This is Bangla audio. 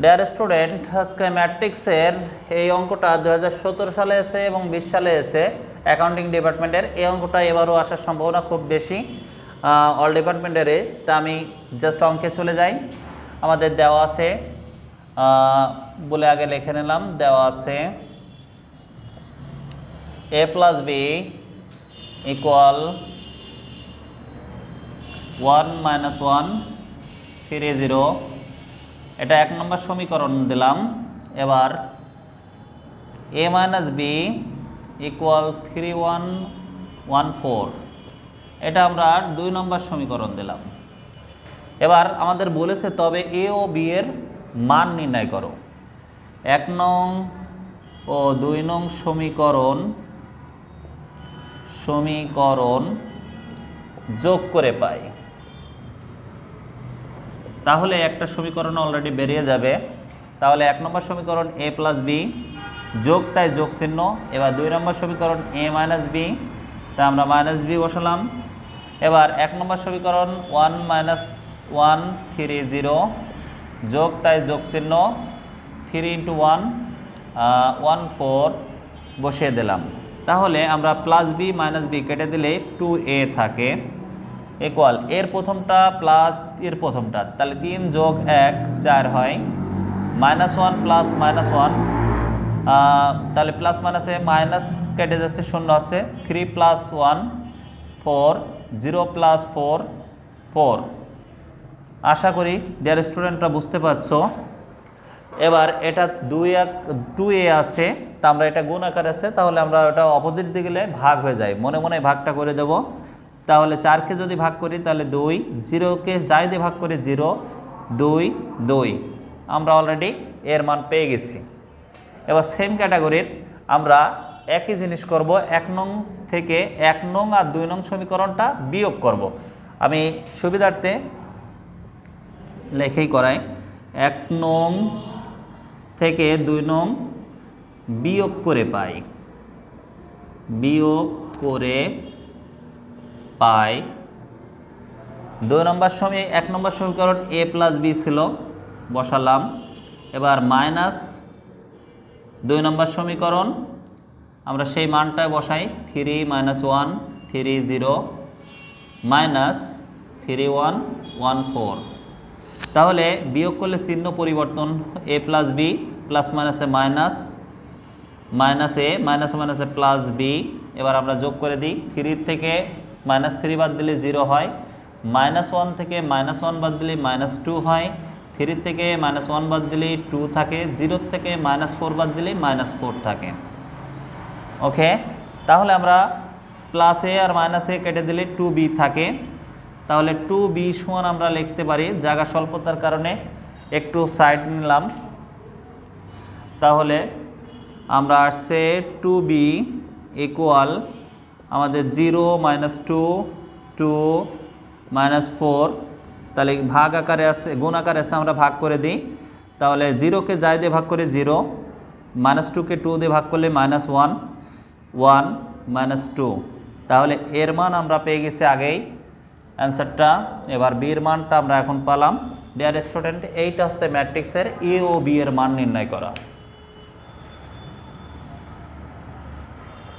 ডিয়ার স্টুডেন্ট, আজকে ম্যাট্রিক্সের এই অঙ্কটা 2017 সালে এসে এবং 20 সালে এসে অ্যাকাউন্টিং ডিপার্টমেন্টের এই অঙ্কটা এবারও আসার সম্ভাবনা খুব বেশি অল ডিপার্টমেন্টের। তা আমি জাস্ট অঙ্কে চলে যাই। আমাদের দেওয়া আছে বলে আগে লিখে নিলাম, দেওয়া আছে a প্লাস বি ইকুয়াল 1 - 1 3 0। এটা 1 নম্বর সমীকরণ দিলাম। এবার a - b ইকুয়াল 3 1 1 4, এটা আমরা 2 নম্বর সমীকরণ দিলাম। এবার আমাদের বলেছে তবে a ও b এর মান নির্ণয় করো। 1 নং ও 2 নং সমীকরণ যোগ করে পাই। তাহলে একটা সমীকরণ অলরেডি বেরিয়ে যাবে। তাহলে 1 নম্বর সমীকরণ a প্লাস বি যোগ, তাই যোগ চিহ্ন। এবার 2 নম্বর সমীকরণ a মাইনাস বি, তাই আমরা মাইনাস বি বসালাম। এবার 1 নম্বর সমীকরণ 1 - 1 3 0 যোগ, তাই যোগ চিহ্ন। 3 × 1 1 4 বসিয়ে দিলাম। তাহলে আমরা প্লাস বি মাইনাস বি কেটে দিলে 2a থাকে ইকুয়াল এর প্রথমটা প্লাস এর প্রথমটা, তাহলে 3 যোগ 1 4 হয়। -1 প্লাস -1, তাহলে প্লাস মাইনাসে মাইনাস কেটে যাচ্ছে, শূন্য আছে। 3 + 1 4, 0 + 4 4। আশা করি ডিয়ার স্টুডেন্টরা বুঝতে পারছো। এবার এটা 2a আছে, তা আমরা এটা গুণ আকার আছে, তাহলে আমরা ওটা অপোজিট দিকে গেলে ভাগ হয়ে যায়, মনে মনে ভাগটা করে দেব। তাহলে 4কে যদি ভাগ করি তাহলে 2, 0কে যাই দিয়ে ভাগ করি 0 2 2, আমরা অলরেডি এর মান পেয়ে গেছি। এবার সেম ক্যাটাগরির আমরা একই জিনিস করব, 1 নং থেকে 1 নং আর 2 নং সমীকরণটা বিয়োগ করব। আমি সুবিধার্থে লেখেই করাই, 1 নং থেকে 2 নং বিয়োগ করে পাই, 2 নম্বর 1 নম্বর সমীকরণ a প্লাস বি ছিল, বসালাম। এবার মাইনাস 2 নম্বর সমীকরণ আমরা সেই মানটা বসাই, 3 - 1 3 0 মাইনাস 3 1 1 4। তাহলে বিয়োগ করলে চিহ্ন পরিবর্তন, a প্লাস বি প্লাস মাইনাসে মাইনাস, মাইনাস এ মাইনাসে মাইনাসে প্লাস বি। এবার আমরা যোগ করে দিই, 3 থেকে -3 বাদ দিলে 0 হয়, -1 থেকে -1 বাদ দিলে -2 হয়, 3 থেকে -1 বাদ দিলে 2 থাকে, 0 থেকে -4 বাদ দিলে -4 থাকে। ওকে, তাহলে আমরা প্লাস এ আর মাইনাস এ কেটে দিলে 2b থাকে। তাহলে 2b সমান আমরা লিখতে পারি, জায়গা স্বল্পতার কারণে একটু সাইড নিলাম। তাহলে আমরা আসছে 2b ইকুয়াল আমাদের 0 - 2 2 -4, তাহলে ভাগ আকারে আছে, গুণ আকারে আছে, আমরা ভাগ করে দিই। তাহলে 0কে যাই দিয়ে ভাগ করে 0, -2কে 2 দিয়ে ভাগ করলে -1 1 -2। তাহলে এর মান আমরা পেয়ে গেছি আগেই অ্যান্সারটা। এবার বির মানটা আমরা এখন পেলাম। ডিয়ার স্টুডেন্ট, এইটা হচ্ছে ম্যাট্রিক্সের এ ও বি এর মান নির্ণয় করা।